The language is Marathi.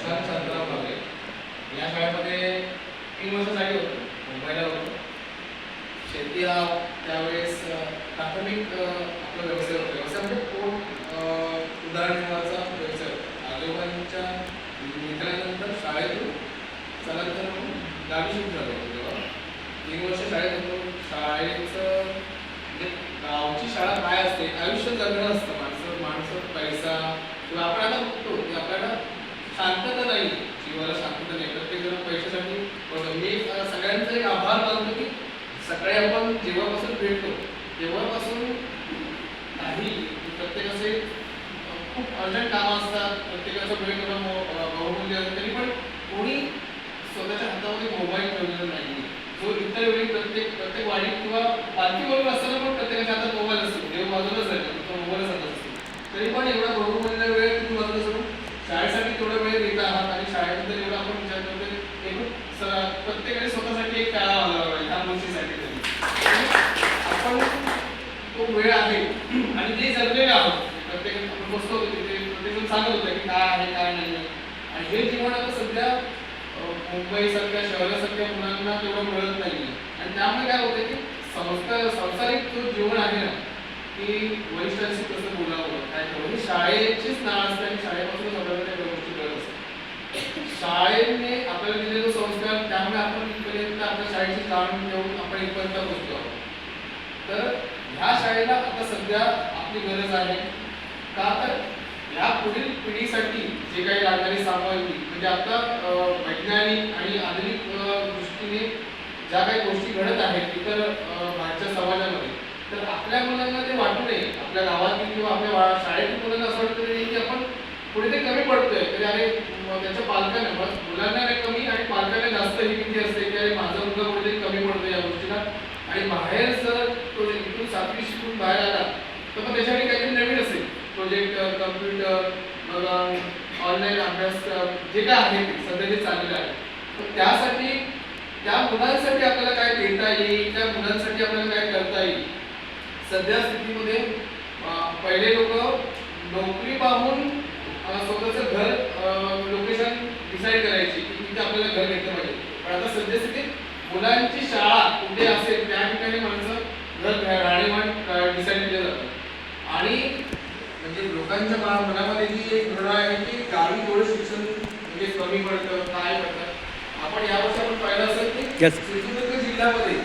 प्रशांत शांताराम भावरे या शाळेमध्ये 3 वर्षासाठी होतो, मुंबईला होतो. शेती हा त्यावेळेस प्राथमिक आपला व्यवसाय होता. व्यवसाय म्हणजे उदाहरणार्थ व्यवसाय होता. आजोबांच्या निधनानंतर शाळेतून चला तर गावी शिफ्ट झालो होतो. तेव्हा 3 वर्ष शाळेत होतो. शाळेचं म्हणजे गावची शाळा काय असते, आयुष्य जगणं असतं. माणसं पैसा किंवा आपण आता बघतो की आपल्याला शांतता नाही, जीवाला शांतता नाही. प्रत्येक जण पैशासाठी बघतो. मी सगळ्यांचा एक आभार मानतो की सकाळी आपण जेव्हापासून भेटतो तेव्हापासून काही प्रत्येकाचे खूप अर्जंट कामं असतात, प्रत्येकाचा वेळ थोडा बहुमूल्य असतं, तरी पण कोणी स्वतःच्या हातामध्ये मोबाईल ठेवलेला नाही. जो इतर वेळी प्रत्येक वाडीत किंवा पालखी बरोबर असताना पण प्रत्येकाच्या हातात मोबाईल असतो. देव बाजूलाच राहतो, तो मोबाईलच हातात असतो. तरी पण एवढा बहुमूल्य वेळ तुम्ही बाजूला सोडून शाळेसाठी तेवढा वेळ देत आहात आणि शाळेबद्दल एवढा आपण विचार करतो. प्रत्येकाने स्वतःसाठी एक काळा वाजवावा पाहिजे ह्या गोष्टीसाठी तरी आपण तो वेळ आहे आणि ते जगलेले आहोत. प्रत्येक आपण बसतो तिथे प्रत्येकजण सांगत होतं की काय आहे काय नाही. आणि हे जीवन आता सध्या मुंबईसारख्या शहरासारख्या मुलांना तेवढं मिळत नाही. आणि त्यामुळे काय होतं की संसारिक जो जीवन आहे ना, की वरिष्ठांशी कसं बोलावं काय करावं ही शाळेचीच नाळ असते आणि शाळेपासूनच आपल्याला त्या गोष्टी कळत असतात. शाळेने आपल्याला दिलेले जो संस्कार, त्यामुळे आपण इथपर्यंत आपल्या शाळेची जाण घेऊन आपण इथपर्यंत पोहोचलो आहोत. तर ह्या शाळेला आता सध्या आपली गरज आहे का, तर या पुढील पिढीसाठी जे काही लागणारी सामग्री म्हणजे आता वैज्ञानिक आणि आधुनिक दृष्टीने ज्या काही गोष्टी घडत आहेत इतर भारतीय समाजामध्ये, तर आपल्या मुलांना ते वाटू नये. आपल्या गावातील किंवा आपल्या शाळेतील मुलांना असं वाटतं नाही की आपण पुढे ते कमी पडतोय, तरी अरे त्याच्या पालकांना मुलांना नाही कमी आणि पालकांना जास्त ही भीती असते की अरे माझा मुलगा कुठेतरी कमी पडतो या गोष्टीला. आणि बाहेर जर तो इथून 7वी शिकून बाहेर आला तर मग त्याच्याकडे काहीतरी नवीन असेल, प्रोजेक्टर, कम्प्युटर, मग ऑनलाईन अभ्यास जे काय आहे ते सध्या जे चाललेलं आहे. तर त्यासाठी त्या मुलांसाठी आपल्याला काय देता येईल, त्या मुलांसाठी आपल्याला काय करता येईल. सध्या स्थितीमध्ये पहिले लोक नोकरी पाहून स्वतःचं घर लोकेशन डिसाईड करायची की तिथे आपल्याला घर घेतलं पाहिजे. पण आता सध्या स्थितीत मुलांची शाळा कुठे असेल त्या ठिकाणी माणसं घर राहणीमान डिसाईड केलं जातं. आणि म्हणजे लोकांच्या मनामध्ये जी एक धारणा आहे की गावी थोडं शिक्षण म्हणजे कमी पडतं काय पडतं. आपण यावर्षी आपण पाहिलं असेल की सिंधुदुर्ग जिल्ह्यामध्ये